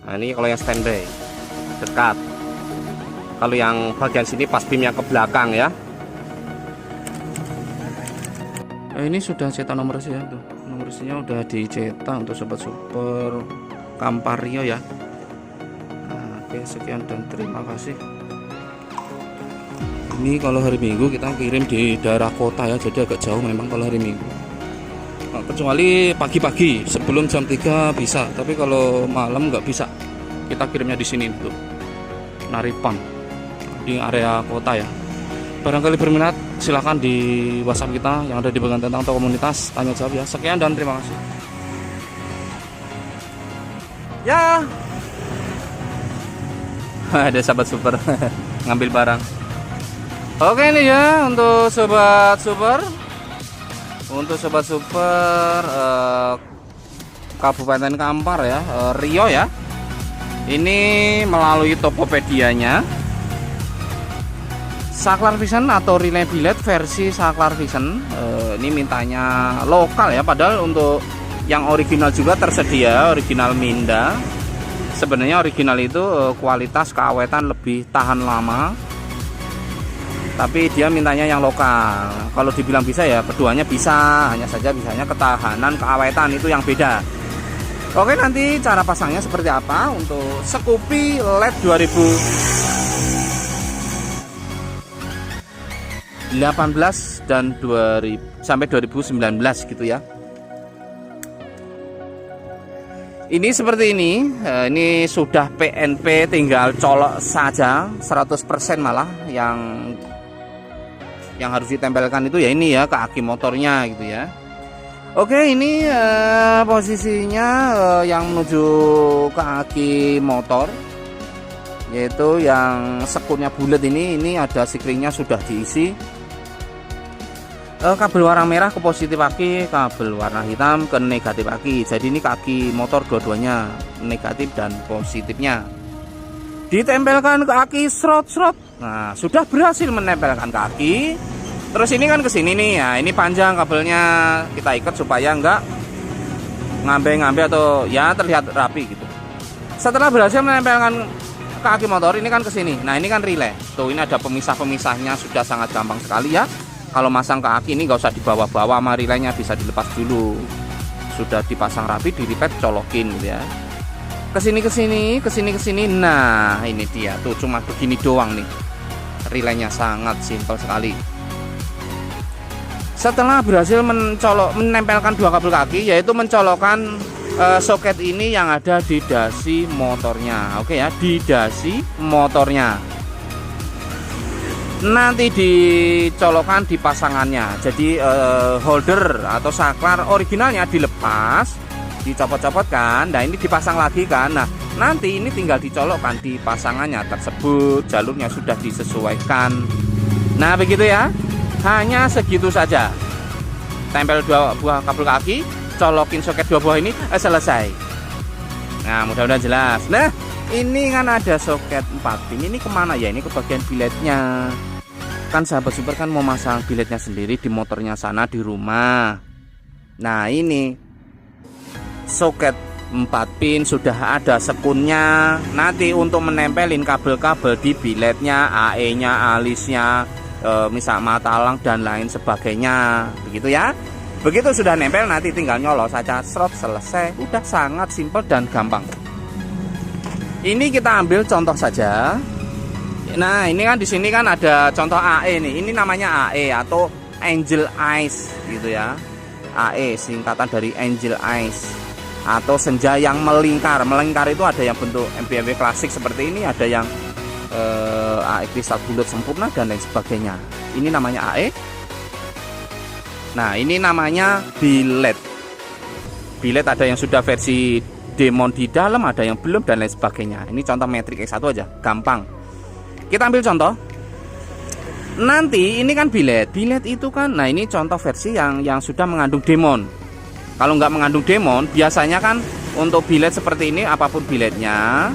Nah, ini kalau yang standby dekat. Kalau yang bagian sini pas beam yang ke belakang ya. Ini sudah cetak nomor resminya tuh. Nomor resminya udah dicetak untuk sobat super Kampario ya. Nah, oke, sekian dan terima kasih. Ini kalau hari Minggu kita kirim di daerah kota ya, jadi agak jauh memang kalau hari Minggu. Nah, kecuali pagi-pagi sebelum jam 3 bisa, tapi kalau malam nggak bisa. Kita kirimnya di sini tuh, Naripan di area kota ya. Barangkali berminat silahkan di WhatsApp kita yang ada di bagian tentang atau komunitas tanya jawab ya. Sekian dan terima kasih. Ya, ada sahabat super ngambil barang. Oke ini ya untuk sobat super, Kabupaten Kampar ya, Rio ya. Ini melalui Tokopedia-nya Saklar Vision atau relay billet versi Saklar Vision. Ini mintanya lokal ya, padahal untuk yang original juga tersedia, original Minda. Sebenarnya original itu kualitas keawetan lebih tahan lama, tapi dia mintanya yang lokal. Kalau dibilang bisa ya keduanya bisa, hanya saja bisanya ketahanan keawetan itu yang beda. Oke, nanti cara pasangnya seperti apa untuk Scoopy LED 2018 dan 2000 sampai 2019 gitu ya. Ini seperti ini. Ini sudah PNP, tinggal colok saja 100% malah yang harus ditempelkan itu ya ini ya, ke aki motornya gitu ya. Oke, ini posisinya yang menuju ke aki motor, yaitu yang sekurnya bulat ini ada sikringnya sudah diisi. Kabel warna merah ke positif aki, kabel warna hitam ke negatif aki. Jadi ini kaki motor dua-duanya negatif dan positifnya ditempelkan ke aki, serot. Nah, sudah berhasil menempelkan kaki. Terus ini kan ke sini nih ya, ini panjang kabelnya, kita ikat supaya enggak ngambe-ngambe atau ya terlihat rapi gitu. Setelah berhasil menempelkan kaki motor, ini kan ke sini. Nah, ini kan relay. Tuh, ini ada pemisah-pemisahnya, sudah sangat gampang sekali ya. Kalau masang kaki ini nggak usah dibawa-bawa sama relaynya, bisa dilepas dulu. Sudah dipasang rapi, diripet, colokin gitu ya. Kesini. Nah, ini dia tuh, cuma begini doang nih. Relaynya sangat simpel sekali. Setelah berhasil menempelkan dua kabel kaki, yaitu mencolokkan soket ini yang ada di dasi motornya. Oke ya, di dasi motornya. Nanti dicolokkan di pasangannya. Jadi holder atau saklar originalnya dilepas, dicopot-copot kan. Nah, ini dipasang lagi kan. Nah, nanti ini tinggal dicolokkan di pasangannya tersebut. Jalurnya sudah disesuaikan. Nah, begitu ya. Hanya segitu saja. Tempel dua buah kabel kaki, colokin soket dua buah ini, selesai. Nah, mudah-mudahan jelas. Nah, ini kan ada soket 4 pin. Ini kemana ya? Ini ke bagian billetnya. Kan sahabat super kan mau masang billetnya sendiri di motornya sana di rumah. Nah, ini soket 4 pin sudah ada sekunnya. Nanti untuk menempelin kabel-kabel di billetnya, AE-nya, alisnya, misal matalang dan lain sebagainya, begitu ya. Begitu sudah nempel, nanti tinggal nyolok saja, serot, selesai. Udah sangat simpel dan gampang. Ini kita ambil contoh saja. Nah, ini kan di sini kan ada contoh AE nih. Ini namanya AE atau Angel Eyes gitu ya. AE singkatan dari Angel Eyes atau senja yang melingkar. Melingkar itu ada yang bentuk MBMW klasik seperti ini, ada yang AE kristal bulat sempurna dan lain sebagainya. Ini namanya AE. Nah, ini namanya billet. Billet ada yang sudah versi demon di dalam, ada yang belum dan lain sebagainya. Ini contoh metrik X1 aja, gampang. Kita ambil contoh. Nanti ini kan billet. Billet itu kan, nah ini contoh versi yang sudah mengandung demon. Kalau nggak mengandung demon, biasanya kan untuk billet seperti ini, apapun billetnya,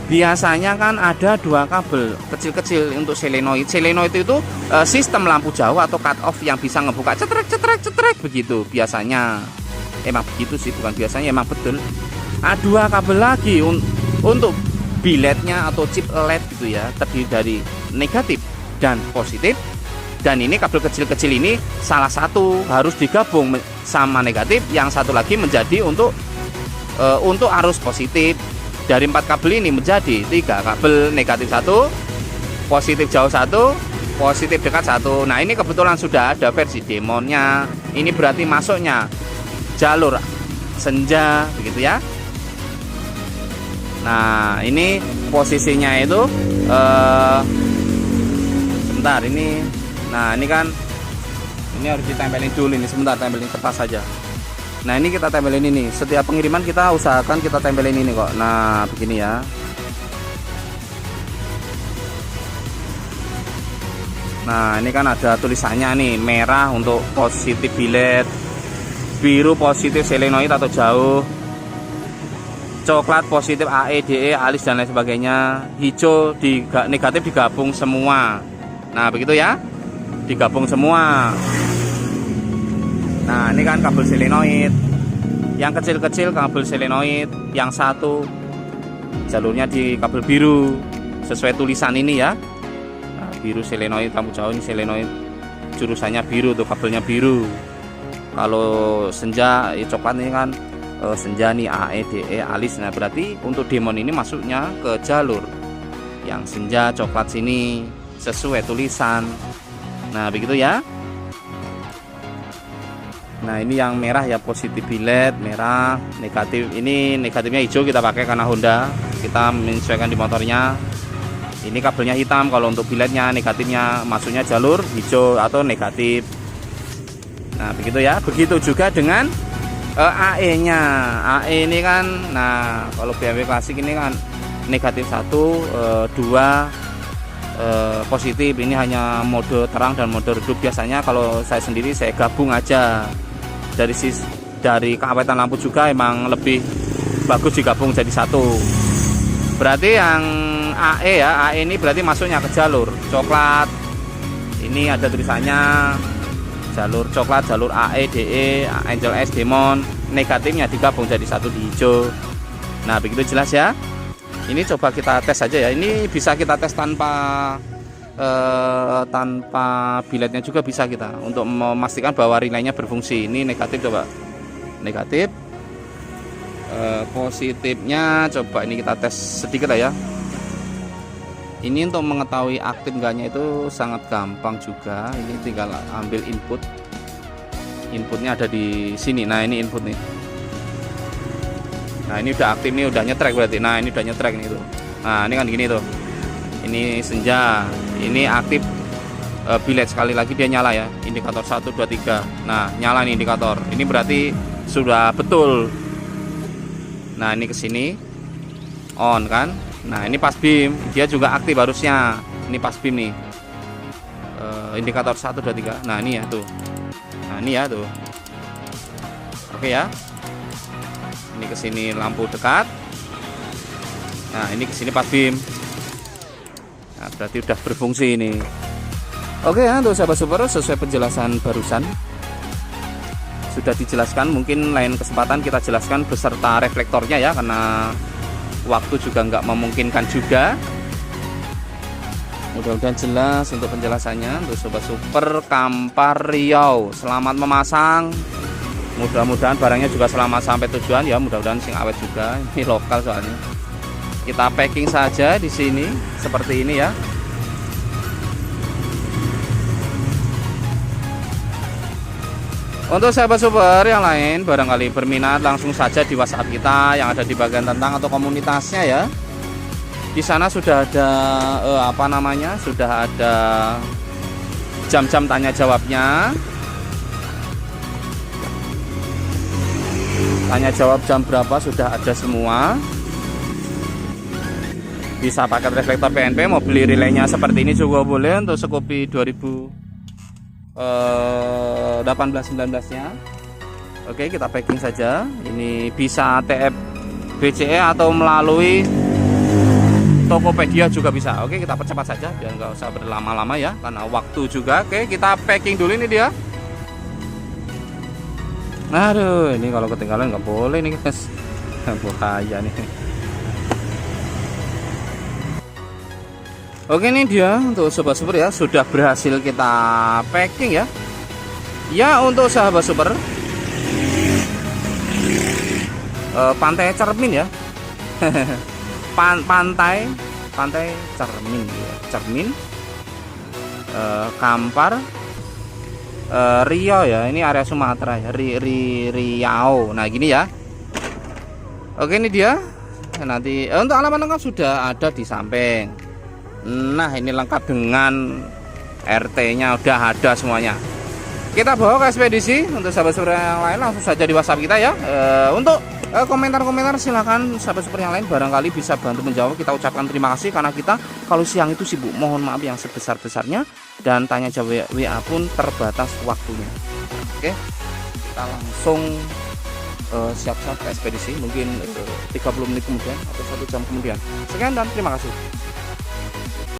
biasanya kan ada dua kabel kecil-kecil untuk solenoid. Solenoid itu sistem lampu jauh atau cut off yang bisa ngebuka cetrek begitu biasanya. Emang begitu sih, bukan biasanya, emang betul. A2 kabel lagi untuk biletnya atau chip LED gitu ya, terdiri dari negatif dan positif. Dan ini kabel kecil-kecil ini salah satu harus digabung sama negatif, yang satu lagi menjadi untuk arus positif. Dari 4 kabel ini menjadi 3 kabel, negatif 1, positif jauh 1, positif dekat 1. Nah ini kebetulan sudah ada versi demonnya. Ini berarti masuknya jalur senja begitu ya. Nah ini posisinya itu sebentar ini. Nah ini kan ini harus ditempelin dulu ini, sebentar, tempelin kertas saja. Nah ini kita tempelin ini, setiap pengiriman kita usahakan kita tempelin ini kok. Nah begini ya. Nah ini kan ada tulisannya nih, merah untuk positif bilet, biru positif selenoid atau jauh, coklat positif AE, DE, alis dan lain sebagainya, hijau negatif digabung semua. Nah begitu ya, digabung semua. Nah ini kan kabel selenoid, yang kecil-kecil kabel selenoid, yang satu jalurnya di kabel biru sesuai tulisan ini ya. Nah, biru selenoid, lampu jauh ini selenoid, jurusannya biru tuh, kabelnya biru. Kalau senja coklat ini kan senja nih AE, DE, alis. Nah berarti untuk demon ini masuknya ke jalur yang senja coklat sini sesuai tulisan. Nah begitu ya. Nah ini yang merah ya, positif bilet merah, negatif ini negatifnya hijau kita pakai karena Honda, kita menyesuaikan di motornya. Ini kabelnya hitam kalau untuk biletnya, negatifnya masuknya jalur hijau atau negatif. Nah begitu ya. Begitu juga dengan AE nya. AE ini kan, nah kalau BMW klasik ini kan negatif 1, 2 positif. Ini hanya mode terang dan mode redup. Biasanya kalau saya sendiri saya gabung aja. Dari keawetan lampu juga emang lebih bagus digabung jadi satu. Berarti yang AE ya, AE ini berarti masuknya ke jalur coklat. Ini ada tulisannya jalur coklat, jalur AE, DE, Angel S, Demon. Negatifnya digabung jadi satu di hijau. Nah begitu jelas ya. Ini coba kita tes aja ya. Ini bisa kita tes tanpa biletnya juga bisa kita, untuk memastikan bahwa relaynya berfungsi. Ini negatif, coba negatif, positifnya coba ini kita tes sedikit lah ya. Ini untuk mengetahui aktif enggaknya itu sangat gampang juga. Ini tinggal ambil inputnya ada di sini. Nah ini input nih. Nah ini udah aktif nih, udah nyetrek berarti. Nah ini udah nyetrek nih tuh. Nah ini kan gini tuh. Ini senja, ini aktif bilet, sekali lagi dia nyala ya, indikator 1, 2, 3. Nah nyala nih indikator, ini berarti sudah betul. Nah ini kesini on kan. Nah ini pas beam, dia juga aktif harusnya. Ini pas beam nih, indikator 1, 2, 3. Nah ini ya tuh. Nah ini ya tuh. Oke ya. Ini kesini lampu dekat. Nah ini kesini pas beam. Nah, berarti udah berfungsi ini. Oke ya, untuk sahabat super, sesuai penjelasan barusan sudah dijelaskan. Mungkin lain kesempatan kita jelaskan beserta reflektornya ya, karena waktu juga nggak memungkinkan juga. Mudah-mudahan jelas untuk penjelasannya. Untuk sobat super Kampar Riau, selamat memasang. Mudah-mudahan barangnya juga selamat sampai tujuan ya. Mudah-mudahan sing awet juga. Ini lokal soalnya. Kita packing saja di sini seperti ini ya. Untuk sahabat super yang lain barangkali berminat, langsung saja di WhatsApp kita yang ada di bagian tentang atau komunitasnya ya. Di sana sudah ada sudah ada jam-jam tanya jawabnya. Tanya jawab jam berapa sudah ada semua. Bisa pakai reflektor PNP, mau beli relaynya seperti ini juga boleh. Untuk Scoopy 2018-19 nya. Oke, kita packing saja. Ini bisa TF BCE atau melalui Tokopedia juga bisa. Oke, kita percepat saja biar nggak usah berlama-lama ya, karena waktu juga. Oke, kita packing dulu ini dia. Aduh, ini kalau ketinggalan nggak boleh nih guys. Bahaya nih. Oke, ini dia untuk Sobat Super ya, sudah berhasil kita packing ya. Ya, untuk sahabat Super, pantai Cermin ya. pantai Cermin ya. Cermin, Kampar, Riau ya, ini area Sumatera ya, Riau. Nah gini ya. Oke, ini dia. Nanti untuk alamat lengkap sudah ada di samping. Nah ini lengkap dengan RT-nya udah ada semuanya. Kita bawa ke ekspedisi. Untuk sahabat super yang lain langsung saja di WhatsApp kita ya. Untuk komentar-komentar silakan sahabat super yang lain barangkali bisa bantu menjawab. Kita ucapkan terima kasih karena kita kalau siang itu sibuk. Mohon maaf yang sebesar-besarnya, dan tanya jawab WA pun terbatas waktunya. Oke, kita langsung siap-siap ke ekspedisi, mungkin 30 menit kemudian atau 1 jam kemudian. Sekian dan terima kasih.